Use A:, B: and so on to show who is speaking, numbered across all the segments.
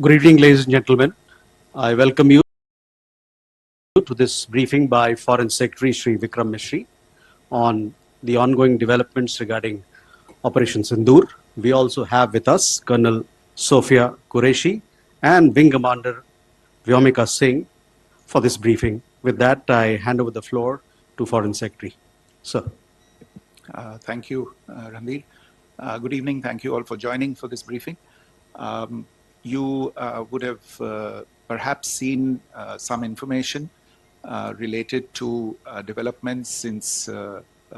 A: Good evening, ladies and gentlemen. I welcome you to this briefing by Foreign Secretary Shri Vikram Mishri on the ongoing developments regarding Operation Sindoor. We also have with us Colonel Sophia Qureshi and Wing Commander Vyomika Singh for this briefing. With that, I hand over the floor to Foreign Secretary. Sir.
B: Thank you, Ranveer. Good evening. Thank you all for joining for this briefing. You would have perhaps seen some information related to developments since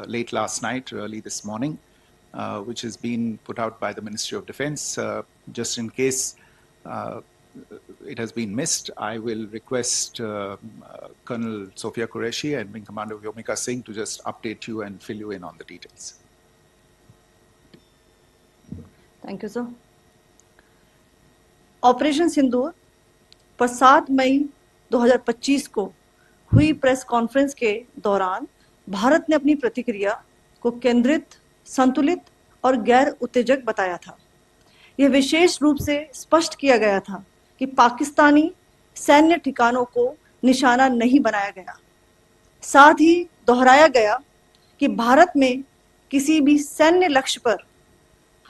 B: late last night, early this morning, which has been put out by the Ministry of Defense. Just in case it has been missed, I will request Colonel Sophia Qureshi and Wing Commander Vyomika Singh to just update you and fill you in on the details.
C: Thank you, sir. Operation Sindoor पर 7 मई 2025 को हुई press conference के दौरान भारत ने अपनी प्रतिक्रिया को केंद्रित, संतुलित और गैर उत्तेजक बताया था। यह विशेष रूप से स्पष्ट किया गया था कि पाकिस्तानी सैन्य ठिकानों को निशाना नहीं बनाया गया। साथ ही दोहराया गया कि भारत में किसी भी सैन्य लक्ष्य पर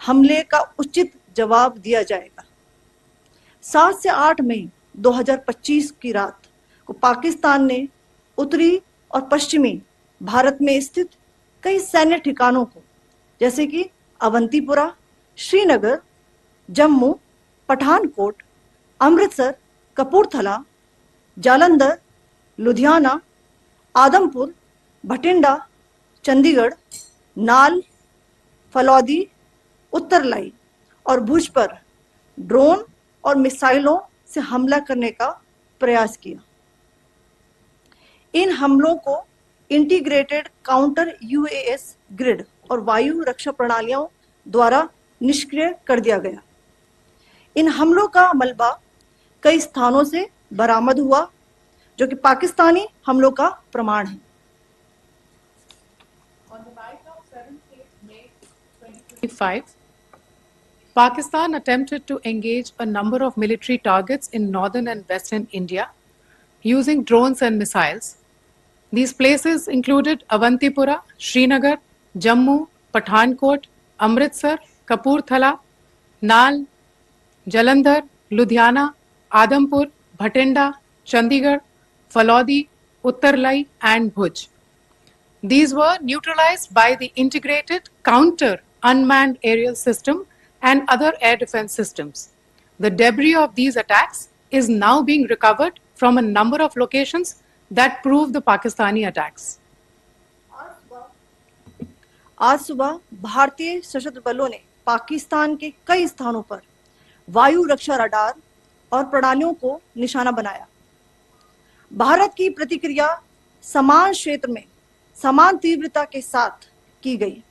C: हमले का उचित जवाब दिया जाएगा। 7 से 8 मई 2025 की रात को पाकिस्तान ने उत्तरी और पश्चिमी भारत में स्थित कई सैन्य ठिकानों को, जैसे कि अवंतीपुरा, श्रीनगर, जम्मू, पठानकोट, अमृतसर, कपूरथला, जालंधर, लुधियाना, आदमपुर, भटिंडा, चंडीगढ़, नाल, फलौदी, उत्तरलाई और भुज पर ड्रोन और मिसाइलों से हमला करने का प्रयास किया। इन हमलों को इंटीग्रेटेड काउंटर यूएस ग्रिड और वायु रक्षा प्रणालियों द्वारा निष्क्रिय कर दिया गया। इन हमलों का मलबा कई स्थानों से बरामद हुआ, जो कि पाकिस्तानी हमलों का प्रमाण है।
D: On the night of 7th May 2025, Pakistan attempted to engage a number of military targets in northern and western India using drones and missiles. These places included Avantipura, Srinagar, Jammu, Pathankot, Amritsar, Kapurthala, Nal, Jalandhar, Ludhiana, Adampur, Bhatinda, Chandigarh, Falodi, Uttarlai, and Bhuj. These were neutralized by the integrated counter unmanned aerial system and other air defense systems. The debris of these attacks is now being recovered from a number of locations that prove the Pakistani attacks.
C: आज सुबह भारतीय सशस्त्र बलों ने पाकिस्तान के कई स्थानों पर वायु रक्षा रडार और प्रणालियों को निशाना बनाया। भारत की प्रतिक्रिया समान क्षेत्र में समान तीव्रता के साथ की गई।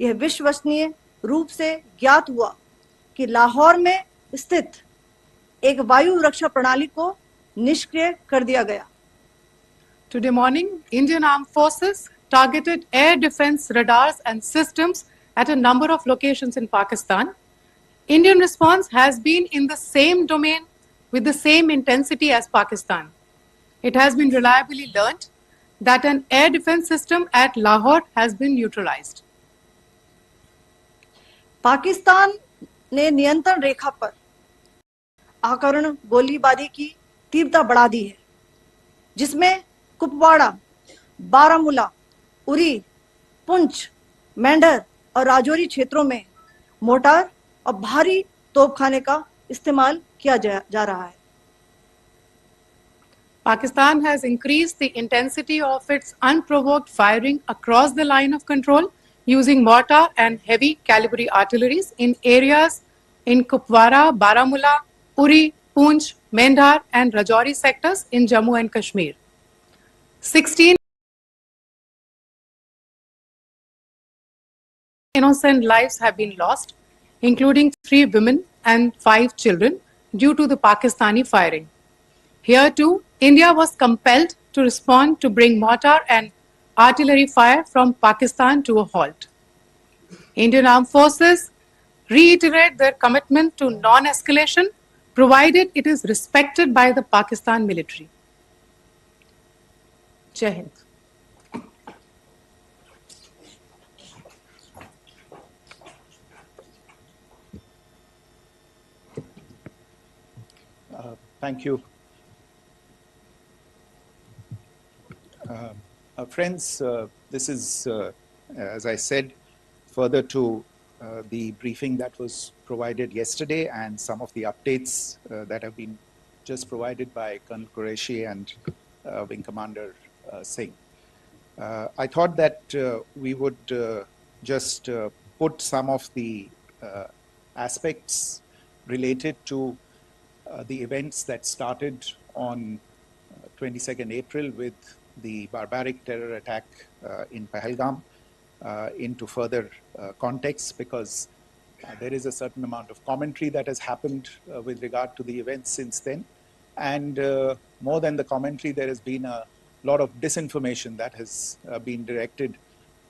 C: यह विश्वसनीय रूप से ज्ञात हुआ कि लाहौर में स्थित एक वायु रक्षा प्रणाली को निष्क्रिय कर दिया गया।
D: Today morning, Indian Armed Forces targeted air defense radars and systems at a number of locations in Pakistan. Indian response has been in the same domain with the same intensity as Pakistan. It has been reliably learnt that an air defense system at Lahore has been neutralized.
C: Pakistan ने नियंत्रण रेखा पर आकरण गोलीबारी की तीव्रता बढ़ा दी है, जिसमें कुपवाड़ा, बारामूला, उरी, पुंछ, मेंढर और राजौरी क्षेत्रों में मोर्टार और भारी तोपखाने का इस्तेमाल किया जा रहा है।
D: Pakistan has increased the intensity of its unprovoked firing across the line of control using mortar and heavy calibre artilleries in areas in Kupwara, Baramulla, Uri, Poonch, Mendhar and Rajouri sectors in Jammu and Kashmir. 16 innocent lives have been lost, including 3 women and 5 children, due to the Pakistani firing. Here too, India was compelled to respond to bring mortar and artillery fire from Pakistan to a halt. Indian Armed Forces reiterate their commitment to non-escalation, provided it is respected by the Pakistan military. Jai Hind.
B: Thank you. Friends, this is, as I said, further to the briefing that was provided yesterday and some of the updates that have been just provided by Colonel Qureshi and Wing Commander Singh. I thought that we would just put some of the aspects related to the events that started on 22nd April with the barbaric terror attack in Pahalgam into further context, because there is a certain amount of commentary that has happened with regard to the events since then. And more than the commentary, there has been a lot of disinformation that has been directed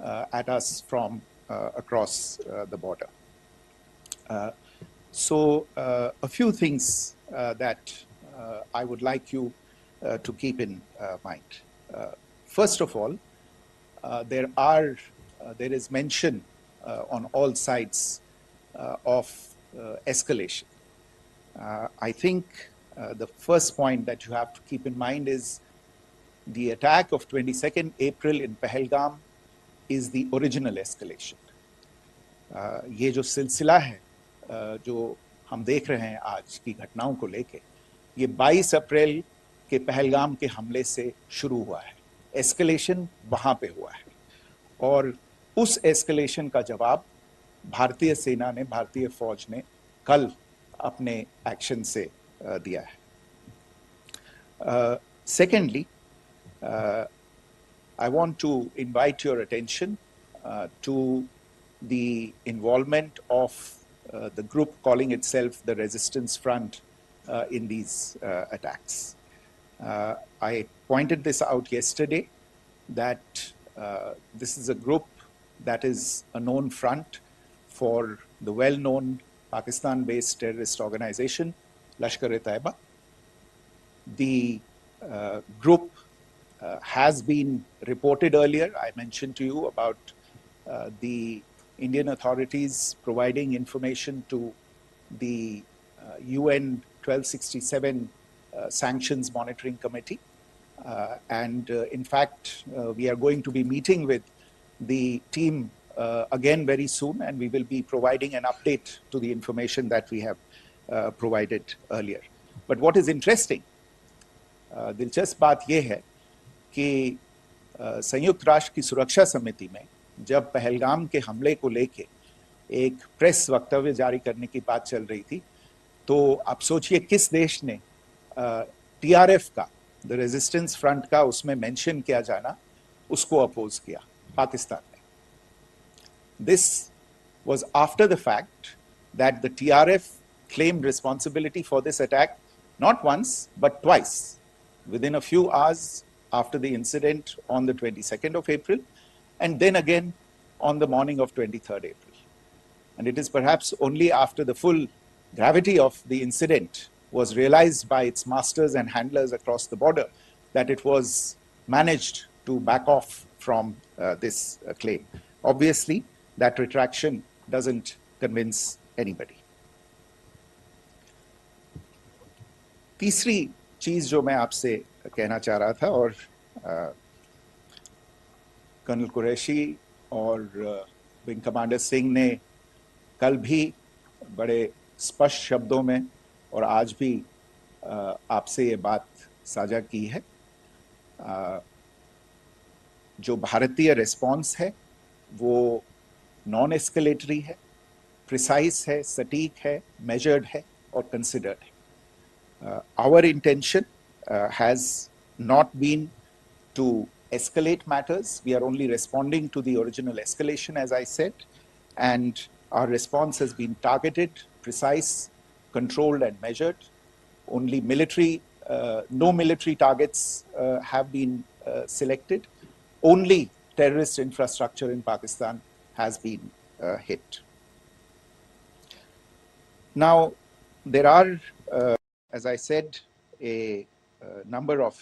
B: at us from across the border. So a few things that I would like you to keep in mind. First of all, there is mention on all sides of escalation. I think the first point that you have to keep in mind is the attack of 22nd April in Pahalgam is the original escalation. ये जो सिलसिला है जो हम देख रहे हैं आज की घटनाओं को लेके, ये 22 अप्रैल के पहलगाम के हमले से शुरू हुआ है. एस्केलेशन वहां पे हुआ है और उस एस्केलेशन का जवाब भारतीय सेना ने, भारतीय फौज ने कल अपने एक्शन से दिया है. Secondly, I want to invite your attention to the involvement of the group calling itself the Resistance Front in these attacks. I pointed this out yesterday that this is a group that is a known front for the well-known Pakistan-based terrorist organization, Lashkar-e-Taiba. The group has been reported earlier. I mentioned to you about the Indian authorities providing information to the UN 1267 Sanctions Monitoring Committee. And in fact, we are going to be meeting with the team again very soon, and we will be providing an update to the information that we have provided earlier. But what is interesting, दिलचस्प बात यह है कि संयुक्त राष्ट्र की सुरक्षा समिति में जब पहलगाम के हमले को लेके एक प्रेस वक्तव्य जारी करने की बात चल रही थी, तो आप सोचिए किस देश ने टीआरएफ का, द रेजिस्टेंस फ्रंट का उसमें मेंशन किया जाना, उसको अपोज किया, पाकिस्तान ने. This was after the fact that the TRF claimed responsibility for this attack not once but twice, within a few hours after the incident on the 22nd of April, and then again on the morning of 23rd April. And it is perhaps only after the full gravity of the incident was realized by its masters and handlers across the border that it was managed to back off from this claim. Obviously, that retraction doesn't convince anybody. तीसरी चीज जो मैं आपसे कहना चाह रहा था, और कर्नल कुरैशी और विंग कमांडर सिंह ने कल भी बड़े स्पष्ट शब्दों में और आज भी आपसे ये बात साझा की है. जो भारतीय रिस्पॉन्स है वो नॉन एस्केलेटरी है, प्रिसाइज है, सटीक है, मेजर्ड है और कंसिडर्ड है. Our intention has not been to escalate matters. We are only responding to the original escalation, as I said, and our response has been targeted, precise, controlled and measured. Only no military targets have been selected. Only terrorist infrastructure in Pakistan has been hit. Now, there are, as I said, a number of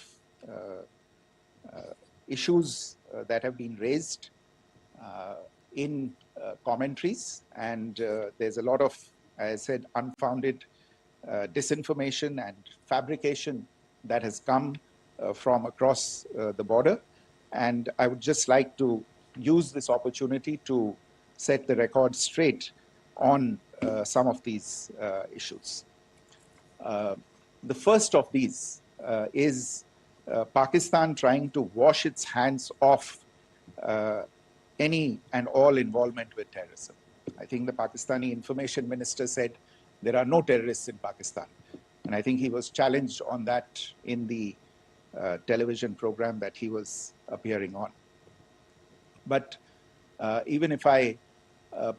B: issues that have been raised in commentaries, and there's a lot of, as I said, unfounded disinformation and fabrication that has come from across the border. And I would just like to use this opportunity to set the record straight on some of these issues. The first of these is Pakistan trying to wash its hands off any and all involvement with terrorism. I think the Pakistani information minister said there are no terrorists in Pakistan. And I think he was challenged on that in the television program that he was appearing on. But even if I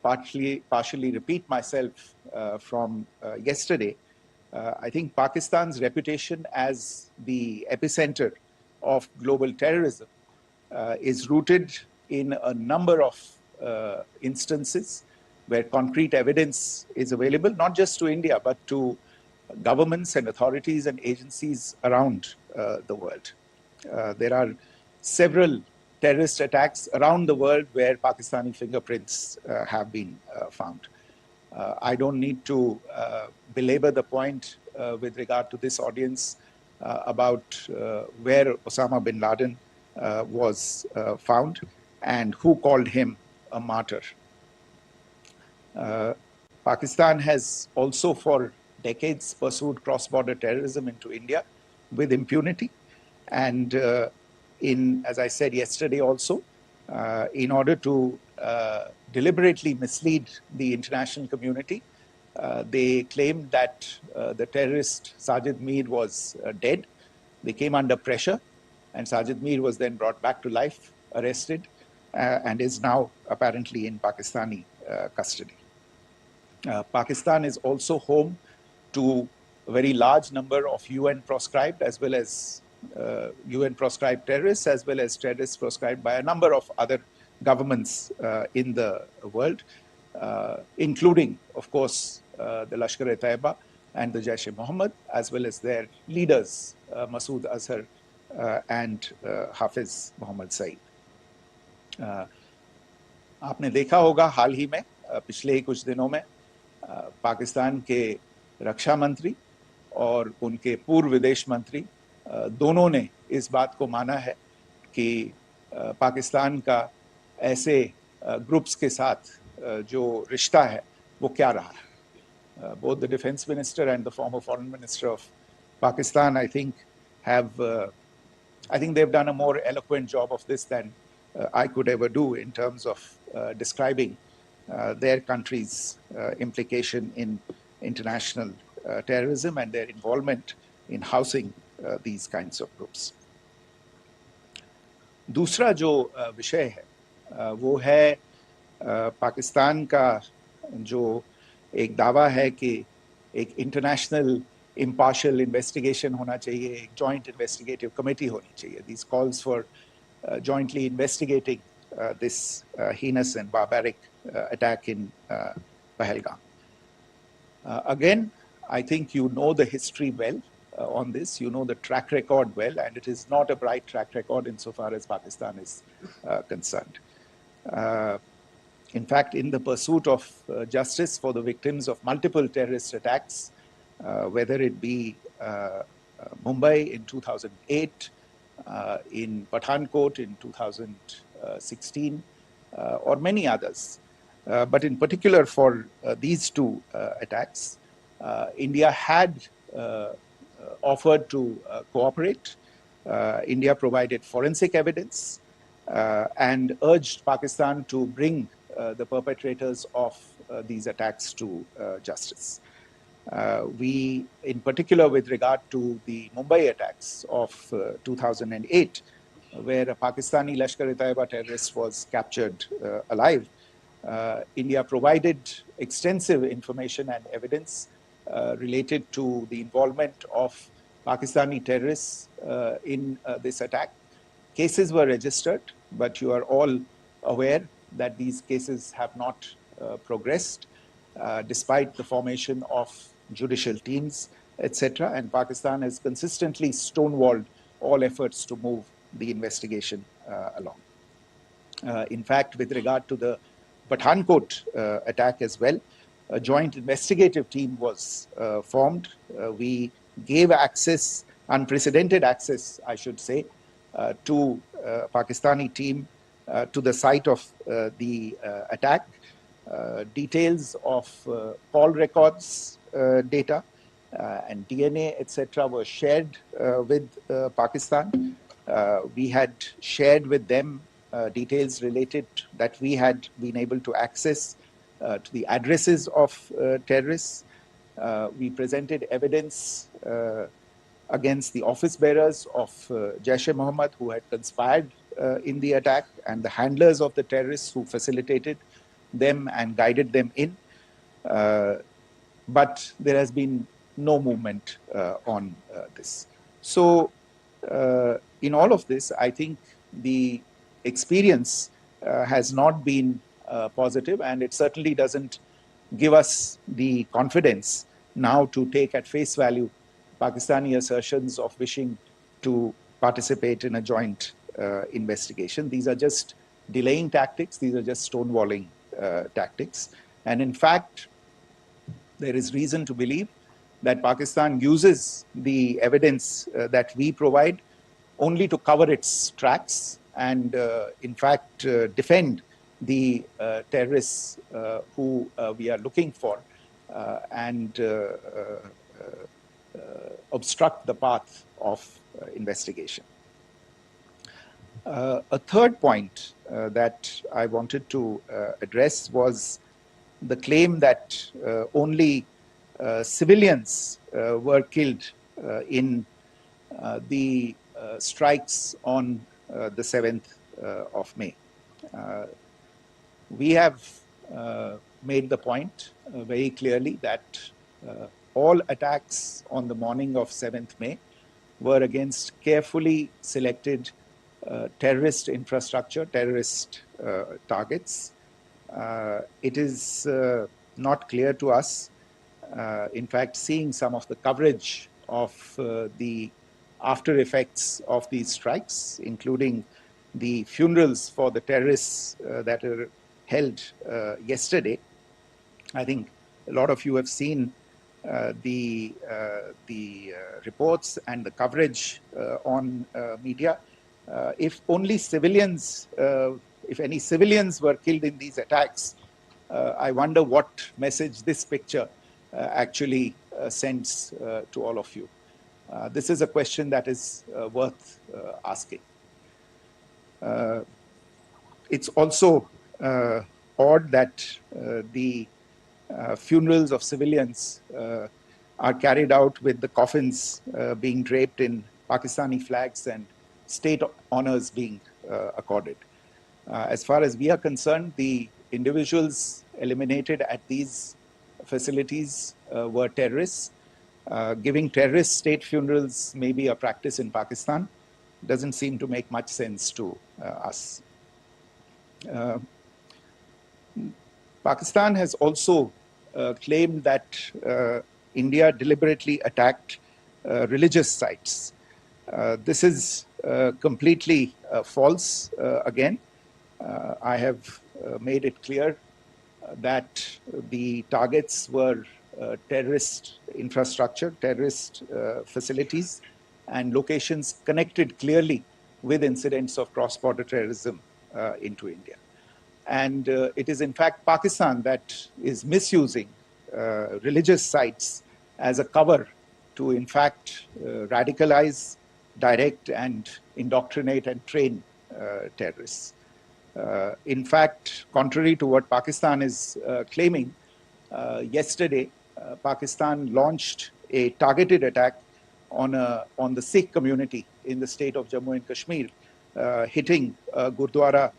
B: partially repeat myself from yesterday, I think Pakistan's reputation as the epicenter of global terrorism is rooted in a number of instances where concrete evidence is available, not just to India, but to governments and authorities and agencies around the world. There are several terrorist attacks around the world where Pakistani fingerprints have been found. I don't need to belabor the point with regard to this audience about where Osama bin Laden was found and who called him a martyr. Pakistan has also for decades pursued cross-border terrorism into India with impunity. And as I said yesterday also, in order to deliberately mislead the international community, they claimed that the terrorist Sajid Mir was dead. They came under pressure, and Sajid Mir was then brought back to life, arrested, and is now apparently in Pakistani custody. Pakistan is also home to a very large number of UN proscribed as well as UN proscribed terrorists, as well as terrorists proscribed by a number of other governments in the world, including, of course, the Lashkar-e-Taiba and the Jaish-e-Mohammed, as well as their leaders, Masood Azhar and Hafiz Mohammed Saeed. आपने देखा होगा हाल ही में पिछले ही कुछ दिनों में पाकिस्तान के रक्षा मंत्री और उनके पूर्व विदेश मंत्री दोनों ने इस बात को माना है कि पाकिस्तान का ऐसे ग्रुप्स के साथ जो रिश्ता है वो क्या रहा है. Both the defense minister and the former foreign minister of Pakistan, I think they've done a more eloquent job of this than I could ever do in terms of describing their country's implication in international terrorism and their involvement in housing these kinds of groups. दूसरा जो विषय है वो है पाकिस्तान का जो एक दावा है कि एक इंटरनेशनल impartial investigation होना चाहिए, एक joint investigative committee होनी चाहिए. These calls for jointly investigating this heinous and barbaric attack in Pahalgam. Again, I think you know the history well on this. You know the track record well, and it is not a bright track record insofar as Pakistan is concerned. In fact, in the pursuit of justice for the victims of multiple terrorist attacks, whether it be Mumbai in 2008, in Pathankot in 2016, or many others. But in particular for these two attacks, India had offered to cooperate. India provided forensic evidence and urged Pakistan to bring the perpetrators of these attacks to justice. We, in particular with regard to the Mumbai attacks of 2008, where a Pakistani Lashkar-e-Taiba terrorist was captured alive, India provided extensive information and evidence related to the involvement of Pakistani terrorists in this attack. Cases were registered, but you are all aware that these cases have not progressed. despite the formation of judicial teams, etc. And Pakistan has consistently stonewalled all efforts to move the investigation along. In fact, with regard to the Pathankot attack as well, a joint investigative team was formed. We gave access, unprecedented access, I should say, to Pakistani team to the site of the attack. Details of call records data and DNA, etc., were shared with Pakistan. We had shared with them details related that we had been able to access to the addresses of terrorists. We presented evidence against the office bearers of Jaish-e-Mohammed who had conspired in the attack, and the handlers of the terrorists who facilitated them and guided them in. But there has been no movement on this. So in all of this, I think the experience has not been positive, and it certainly doesn't give us the confidence now to take at face value Pakistani assertions of wishing to participate in a joint investigation. These are just delaying tactics. These are just stonewalling tactics. And in fact, there is reason to believe that Pakistan uses the evidence that we provide only to cover its tracks and, in fact, defend the terrorists who we are looking for and obstruct the path of investigation. A third point that I wanted to address was the claim that only civilians were killed in the strikes on the 7th of May. We have made the point very clearly that all attacks on the morning of 7th May were against carefully selected terrorist infrastructure, terrorist targets. It is not clear to us, in fact, seeing some of the coverage of the after effects of these strikes, including the funerals for the terrorists that are held yesterday. I think a lot of you have seen the reports and the coverage on media. If only civilians, if any civilians were killed in these attacks, I wonder what message this picture actually sends to all of you. This is a question that is worth asking. It's also odd that the funerals of civilians are carried out with the coffins being draped in Pakistani flags and state honors being accorded. As far as we are concerned, the individuals eliminated at these facilities were terrorists. Giving terrorist state funerals may be a practice in Pakistan. Doesn't seem to make much sense to us. Pakistan has also claimed that India deliberately attacked religious sites. This is completely false again. I have made it clear that the targets were terrorist infrastructure, terrorist facilities, and locations connected clearly with incidents of cross-border terrorism into India. And it is in fact Pakistan that is misusing religious sites as a cover to in fact radicalize, direct and indoctrinate and train terrorists. In fact, contrary to what Pakistan is claiming, yesterday Pakistan launched a targeted attack on the Sikh community in the state of Jammu and Kashmir, hitting Gurdwara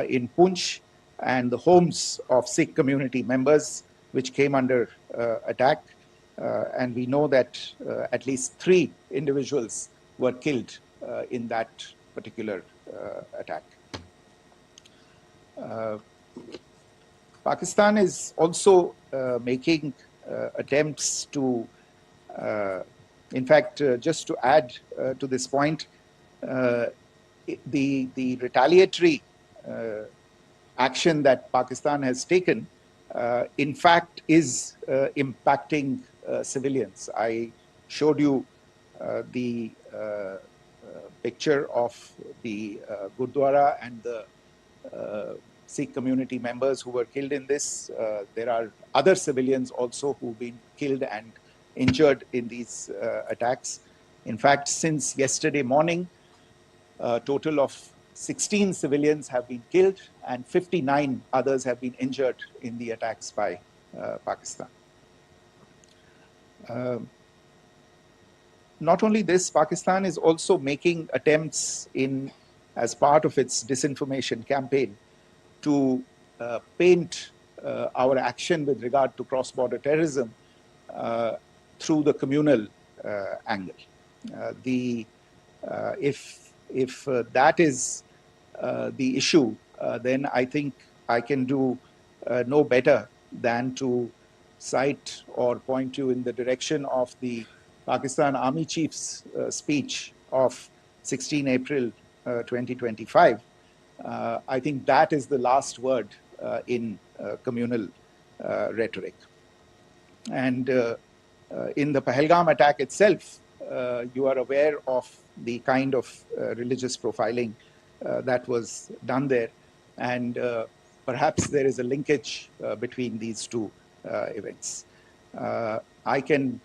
B: in Poonch and the homes of Sikh community members, which came under attack. And we know that at least 3 individuals were killed in that particular attack. Pakistan is also making attempts to, in fact, just to add to this point, the retaliatory action that Pakistan has taken, in fact, is impacting civilians. I showed you the picture of the Gurdwara and the Sikh community members who were killed in this. There are other civilians also who've been killed and injured in these attacks. In fact, since yesterday morning, a total of 16 civilians have been killed and 59 others have been injured in the attacks by Pakistan. Not only this, Pakistan is also making attempts as part of its disinformation campaign to paint our action with regard to cross-border terrorism through the communal angle. If that is the issue, then I think I can do no better than to cite or point you in the direction of the Pakistan Army Chief's speech of 16 April 2025. I think that is the last word in communal rhetoric. And in the Pahalgam attack itself, you are aware of the kind of religious profiling that was done there. And perhaps there is a linkage between these two events. I can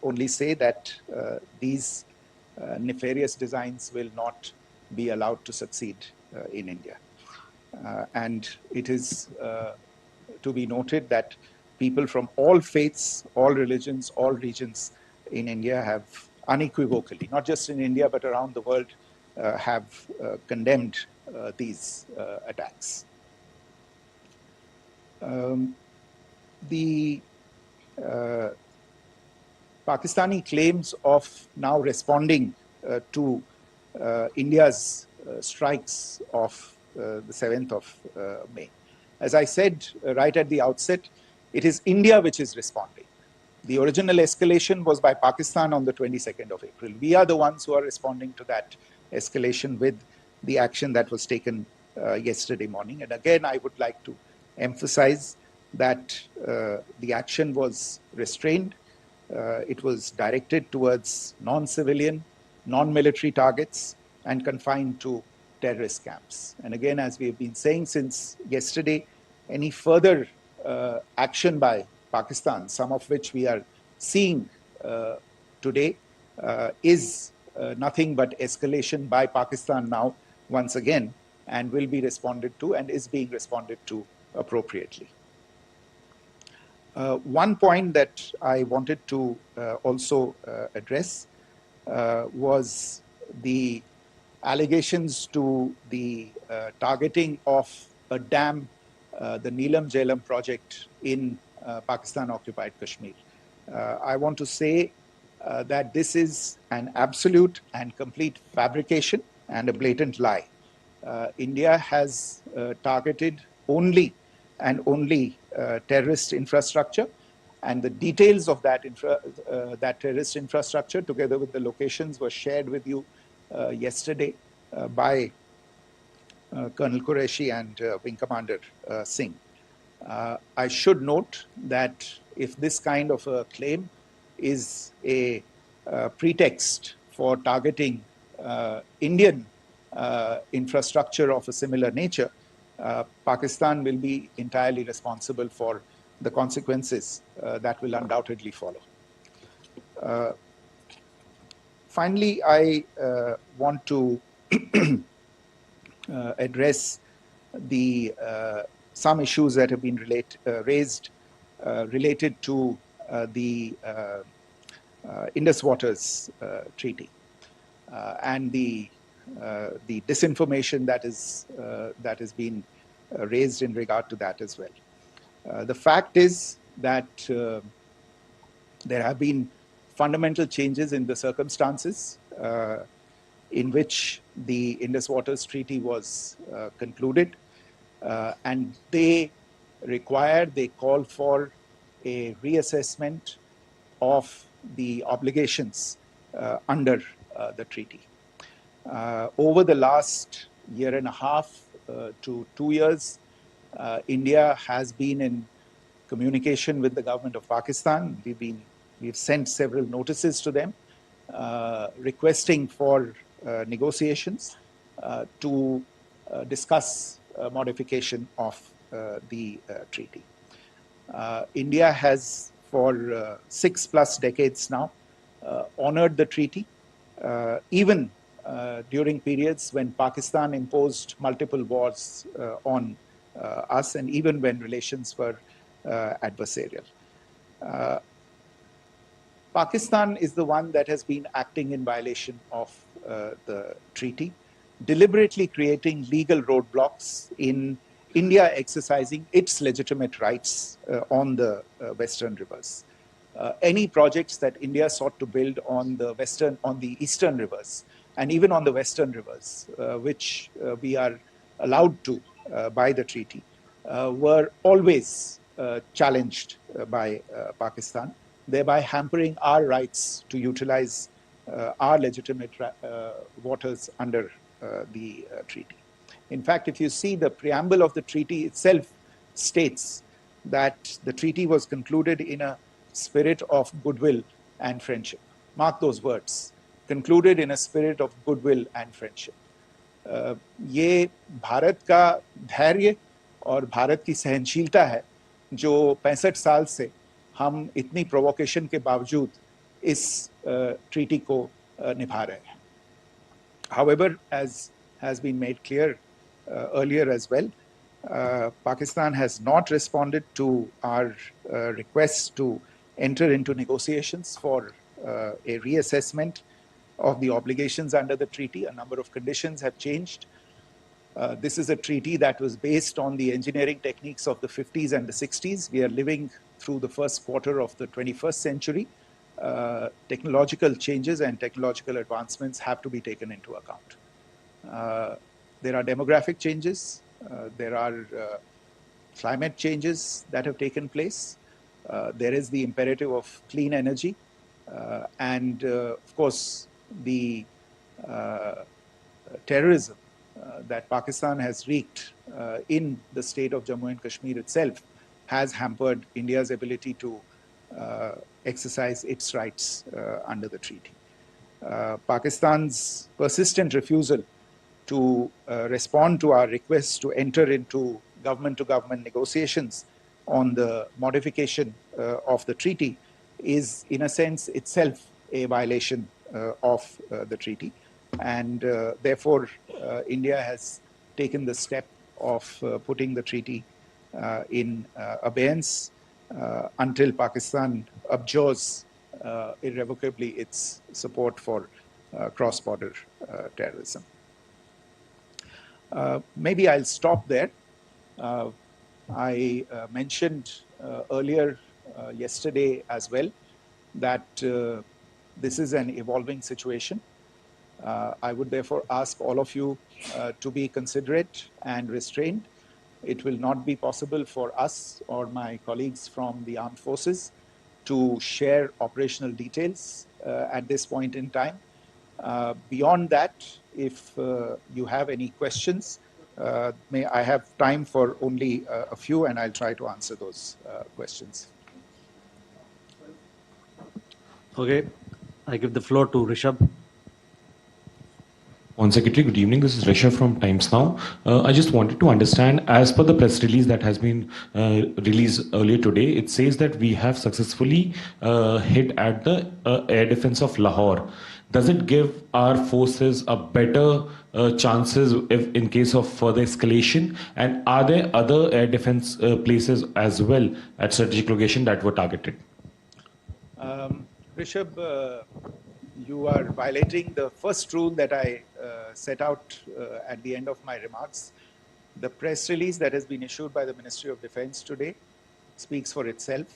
B: only say that these nefarious designs will not be allowed to succeed in India. And it is to be noted that people from all faiths, all religions, all regions in India have unequivocally, not just in India but around the world, have condemned these attacks. The Pakistani claims of now responding to India's strikes of the 7th of May. As I said right at the outset, it is India which is responding. The original escalation was by Pakistan on the 22nd of April. We are the ones who are responding to that escalation with the action that was taken yesterday morning. And again, I would like to emphasize that the action was restrained. It was directed towards non-civilian, non-military targets and confined to terrorist camps. And again, as we have been saying since yesterday, any further action by Pakistan, some of which we are seeing today, is nothing but escalation by Pakistan now, once again, and will be responded to and is being responded to appropriately. One point that I wanted to also address was the allegations to the targeting of a dam, the Neelam Jhelum project in Pakistan-occupied Kashmir. I want to say that this is an absolute and complete fabrication and a blatant lie. India has targeted only and only terrorist infrastructure, and the details of that, that terrorist infrastructure, together with the locations, were shared with you yesterday by Colonel Qureshi and Wing Commander Singh. I should note that if this kind of a claim is a pretext for targeting Indian infrastructure of a similar nature, Pakistan will be entirely responsible for the consequences that will undoubtedly follow. Finally, I want to address some issues that have been raised related to the Indus Waters Treaty and the disinformation that has been raised in regard to that as well. The fact is that there have been fundamental changes in the circumstances in which the Indus Waters Treaty was concluded, and they require, they call for a reassessment of the obligations under the treaty. Over the last year and a half to 2 years, India has been in communication with the government of Pakistan. We've sent several notices to them requesting for negotiations to discuss modification of the treaty. India has for 6+ decades now honored the treaty, even during periods when Pakistan imposed multiple wars on us, and even when relations were adversarial. Pakistan is the one that has been acting in violation of the treaty, deliberately creating legal roadblocks in India exercising its legitimate rights on the Western rivers. Any projects that India sought to build on the Eastern rivers, and even on the Western rivers, which we are allowed to by the treaty, were always challenged by Pakistan, thereby hampering our rights to utilize our legitimate waters under the treaty. In fact, if you see the preamble of the treaty itself states that the treaty was concluded in a spirit of goodwill and friendship. Mark those words, concluded in a spirit of goodwill and friendship. ये भारत का धैर्य और भारत की सहनशीलता है जो 65 साल से हम इतनी प्रोवोकेशन के बावजूद इस ट्रीटी को निभा रहे हैं. However, as has been made clear earlier as well, Pakistan has not responded to our request to enter into negotiations for a reassessment of the obligations under the treaty. A number of conditions have changed. This is a treaty that was based on the engineering techniques of the 50s and the 60s. We are living through the first quarter of the 21st century. Technological changes and technological advancements have to be taken into account. There are demographic changes. There are climate changes that have taken place. There is the imperative of clean energy. And of course, the terrorism that Pakistan has wreaked in the state of Jammu and Kashmir itself has hampered India's ability to exercise its rights under the treaty. Pakistan's persistent refusal to respond to our requests to enter into government-to-government negotiations on the modification of the treaty is, in a sense, itself a violation of the treaty. And therefore, India has taken the step of putting the treaty in abeyance until Pakistan abjures irrevocably its support for cross-border terrorism. Maybe I'll stop there. I mentioned earlier yesterday as well that this is an evolving situation. I would therefore ask all of you to be considerate and restrained. It will not be possible for us or my colleagues from the armed forces to share operational details at this point in time. Beyond that, if you have any questions, may I have time for only a few, and I'll try to answer those questions.
A: Okay, I give the floor to Rishabh.
E: On Secretary, good evening. This is Rishabh from Times Now. I just wanted to understand, as per the press release that has been released earlier today, it says that we have successfully hit at the air defense of Lahore. Does it give our forces a better chances if in case of further escalation? And are there other air defense places as well at strategic location that were targeted?
B: Rishabh, you are violating the first rule that I set out at the end of my remarks. The press release that has been issued by the Ministry of Defense today speaks for itself.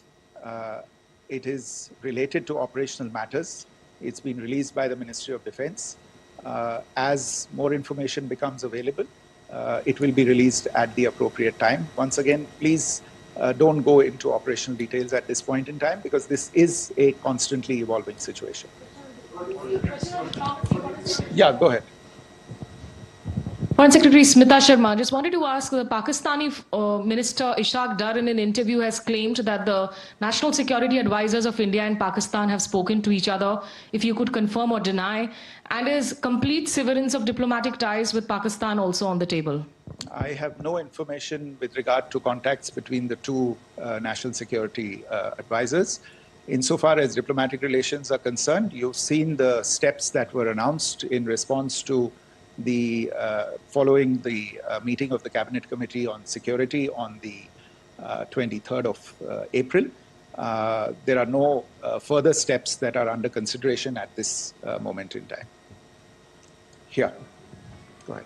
B: It is related to operational matters. It's been released by the Ministry of Defense. As more information becomes available, it will be released at the appropriate time. Once again, please don't go into operational details at this point in time because this is a constantly evolving situation. Yeah, go ahead.
F: Foreign Secretary Smita Sharma, just wanted to ask, the Pakistani Minister Ishaq Dar in an interview has claimed that the national security advisors of India and Pakistan have spoken to each other, if you could confirm or deny, and is complete severance of diplomatic ties with Pakistan also on the table?
B: I have no information with regard to contacts between the two national security advisors. Insofar as diplomatic relations are concerned, you've seen the steps that were announced in response to the following the meeting of the Cabinet Committee on Security on the 23rd of April. There are no further steps that are under consideration at this moment in time. Here, go ahead.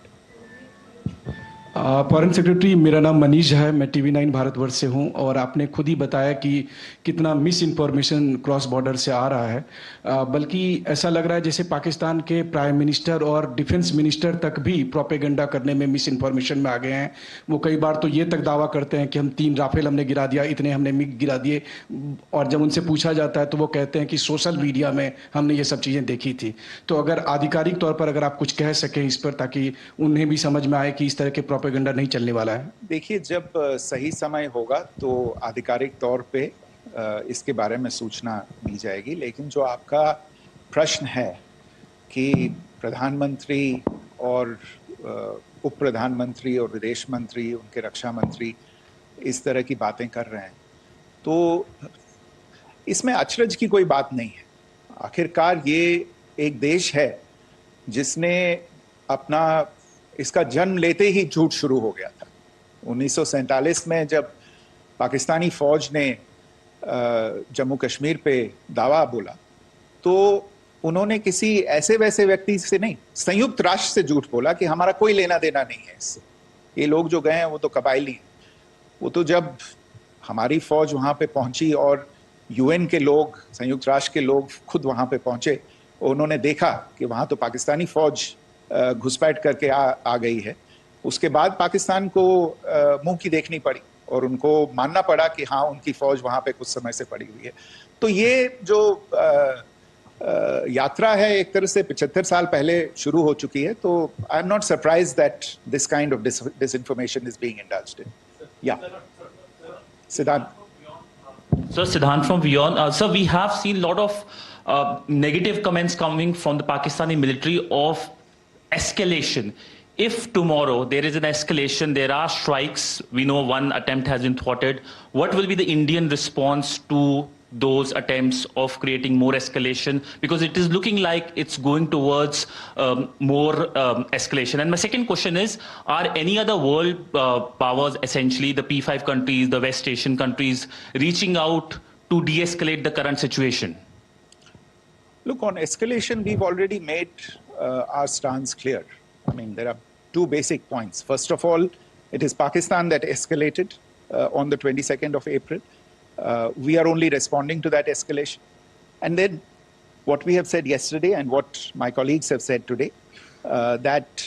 G: Foreign secretary, मेरा नाम मनीष है, मैं TV9 Bharatvarsh से हूं और आपने खुद ही बताया कि कितना मिस इन्फॉर्मेशन क्रॉस बॉर्डर से आ रहा है, बल्कि ऐसा लग रहा है जैसे पाकिस्तान के प्राइम मिनिस्टर और डिफेंस मिनिस्टर तक भी प्रोपेगेंडा करने में मिस इन्फॉर्मेशन में आ गए हैं। वो कई बार तो ये तक दावा करते हैं कि हम 3 राफेल हमने गिरा दिया, इतने हमने मिग गिरा दिए, और जब उनसे पूछा जाता है तो वो कहते हैं कि सोशल मीडिया में हमने ये सब चीज़ें देखी थी। तो अगर आधिकारिक तौर पर अगर आप कुछ कह सकें इस पर, ताकि उन्हें भी समझ में आए कि इस तरह के प्रोपेगेंडा नहीं चलने वाला है।
B: देखिए, जब सही समय होगा तो आधिकारिक तौर पे इसके बारे में सूचना दी जाएगी, लेकिन जो आपका प्रश्न है कि प्रधानमंत्री और उप प्रधानमंत्री और विदेश मंत्री, उनके रक्षा मंत्री इस तरह की बातें कर रहे हैं, तो इसमें अचरज की कोई बात नहीं है। आखिरकार ये एक देश है जिसने अपना इसका जन्म लेते ही झूठ शुरू हो गया था। 1947 में जब पाकिस्तानी फौज ने जम्मू कश्मीर पे दावा बोला, तो उन्होंने किसी ऐसे वैसे व्यक्ति से नहीं, संयुक्त राष्ट्र से झूठ बोला कि हमारा कोई लेना देना नहीं है इससे, ये लोग जो गए हैं वो तो कबायली हैं। वो तो जब हमारी फौज वहां पे पहुंची और UN के लोग, संयुक्त राष्ट्र के लोग खुद वहां पे पहुंचे, उन्होंने देखा कि वहां तो पाकिस्तानी फौज घुसपैठ करके आ गई है, उसके बाद पाकिस्तान को मुंह की देखनी पड़ी और उनको मानना पड़ा कि हाँ, उनकी फौज वहां पे कुछ समय से पड़ी हुई है। तो ये जो यात्रा है एक तरह से 75 साल पहले शुरू हो चुकी है, तो I am not surprised that this kind of disinformation is being indulged in. Yeah. Siddhant.
H: So Siddhant from Beyond. So we have seen a lot of negative comments coming from the Pakistani military of escalation. If tomorrow there is an escalation, there are strikes, we know one attempt has been thwarted, what will be the Indian response to those attempts of creating more escalation? Because it is looking like it's going towards more escalation. And my second question is, are any other world powers, essentially the P5 countries, the West Asian countries, reaching out to de-escalate the current situation?
B: Look, on escalation, we've already made our stance clear. I mean, there are 2 basic points. First of all, it is Pakistan that escalated on the 22nd of April. We are only responding to that escalation. And then what we have said yesterday and what my colleagues have said today, that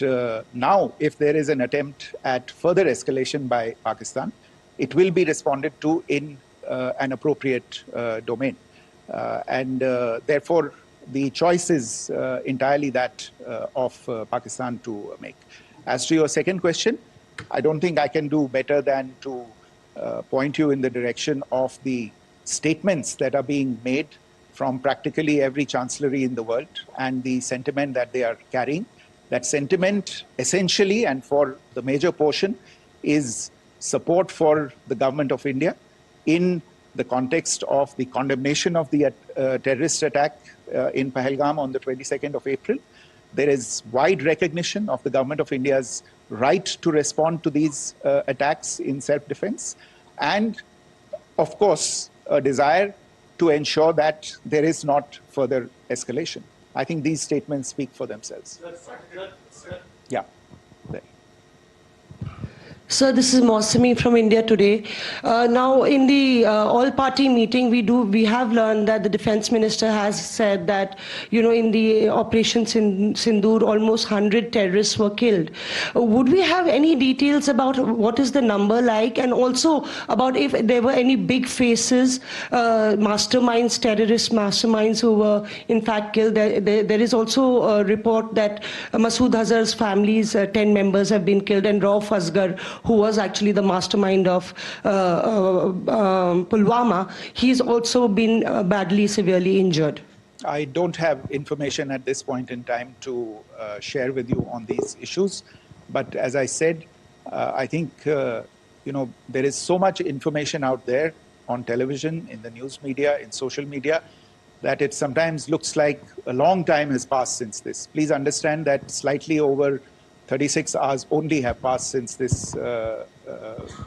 B: now if there is an attempt at further escalation by Pakistan, it will be responded to in an appropriate domain. And therefore, the choice is entirely that of Pakistan to make. As to your second question, I don't think I can do better than to point you in the direction of the statements that are being made from practically every chancellery in the world and the sentiment that they are carrying. That sentiment essentially, and for the major portion, is support for the government of India in the context of the condemnation of the terrorist attack in Pahalgam on the 22nd of April. There is wide recognition of the government of India's right to respond to these attacks in self-defense, and of course a desire to ensure that there is not further escalation. I think these statements speak for themselves. Yeah. There.
I: Sir, this is Mosami from India Today. Now, in the all-party meeting, we have learned that the defense minister has said that, in the operations in Sindoor, almost 100 terrorists were killed. Would we have any details about what is the number like, and also about if there were any big faces, masterminds, terrorist masterminds who were in fact killed? There is also a report that Masood Azhar's family's 10 members have been killed, and Rauf Asghar, who was actually the mastermind of Pulwama, he's also been badly, severely injured.
B: I don't have information at this point in time to share with you on these issues. But as I said, I think, there is so much information out there on television, in the news media, in social media, that it sometimes looks like a long time has passed since this. Please understand that slightly over 36 hours only have passed since this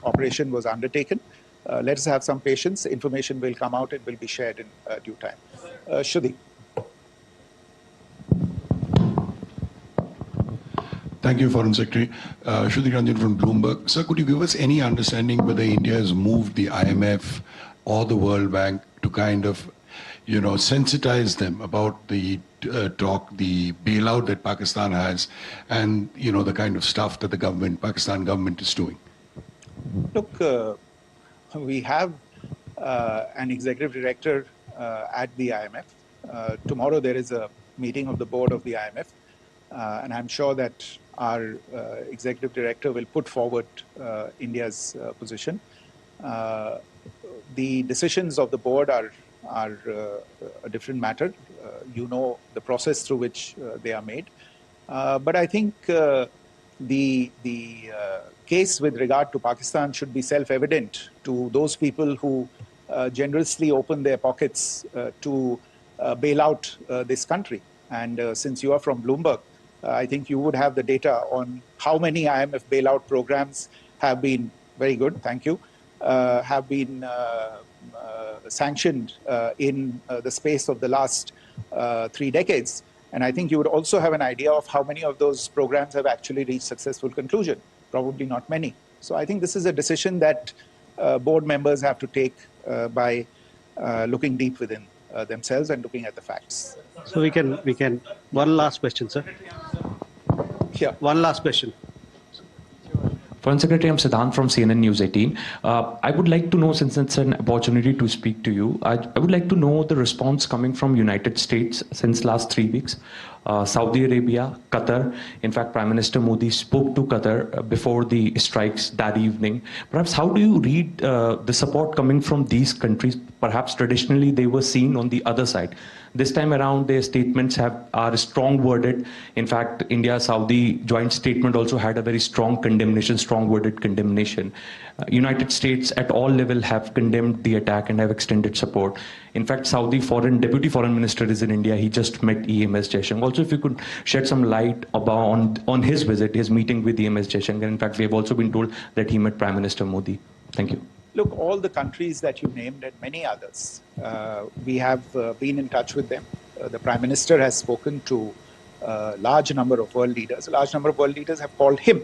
B: operation was undertaken. Let us have some patience. Information will come out and will be shared in due time. Shruti.
J: Thank you, Foreign Secretary. Shruti Ranjan from Bloomberg. Sir, could you give us any understanding whether India has moved the IMF or the World Bank to kind of, sensitize them about the the bailout that Pakistan has, and the kind of stuff that the Pakistan government is doing?
B: Look, we have an executive director at the IMF. Tomorrow there is a meeting of the board of the IMF, and I'm sure that our executive director will put forward India's position. The decisions of the board are a different matter. The process through which they are made. But I think the case with regard to Pakistan should be self-evident to those people who generously open their pockets to bail out this country. And since you are from Bloomberg, I think you would have the data on how many IMF bailout programs have been, very good, thank you, have been sanctioned in the space of the last 3 decades. And I think you would also have an idea of how many of those programs have actually reached successful conclusion. Probably not many. So I think this is a decision that board members have to take by looking deep within themselves and looking at the facts.
A: So we can, one last question, sir.
B: Yeah.
A: One last question.
K: Foreign Secretary, I'm Siddhant from CNN News 18. I would like to know, since it's an opportunity to speak to you, I would like to know the response coming from United States since last 3 weeks. Saudi Arabia, Qatar. In fact, Prime Minister Modi spoke to Qatar before the strikes that evening. Perhaps how do you read the support coming from these countries? Perhaps traditionally they were seen on the other side. This time around, their statements are strong worded. In fact, India-Saudi joint statement also had a very strong condemnation, strong worded condemnation. United States at all level have condemned the attack and have extended support. In fact, Saudi Deputy Foreign Minister is in India. He just met EMS Jaishankar. Also, if you could shed some light on his visit, his meeting with EMS Jaishankar. In fact, we have also been told that he met Prime Minister Modi. Thank you.
B: Look, all the countries that you named and many others, we have been in touch with them. The Prime Minister has spoken to a large number of world leaders. A large number of world leaders have called him,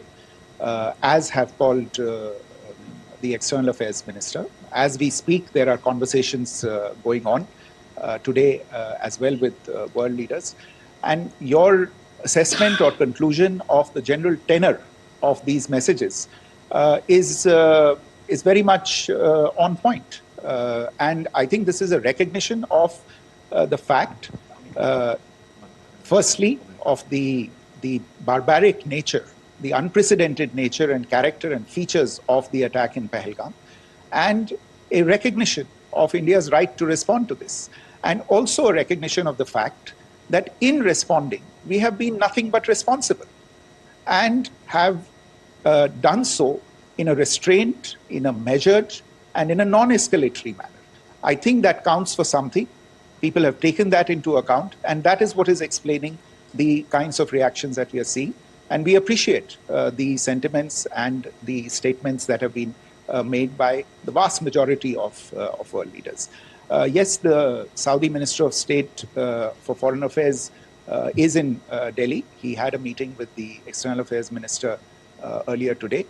B: as have called the External Affairs Minister. As we speak, there are conversations going on today as well with world leaders. And your assessment or conclusion of the general tenor of these messages is very much on point. And I think this is a recognition of the fact, firstly, of the barbaric nature, the unprecedented nature and character and features of the attack in Pahalgam, and a recognition of India's right to respond to this. And also a recognition of the fact that in responding, we have been nothing but responsible and have done so in a restrained, in a measured, and in a non-escalatory manner. I think that counts for something. People have taken that into account, and that is what is explaining the kinds of reactions that we are seeing. And we appreciate the sentiments and the statements that have been made by the vast majority of world leaders. Yes, the Saudi Minister of State for Foreign Affairs is in Delhi. He had a meeting with the External Affairs Minister earlier today.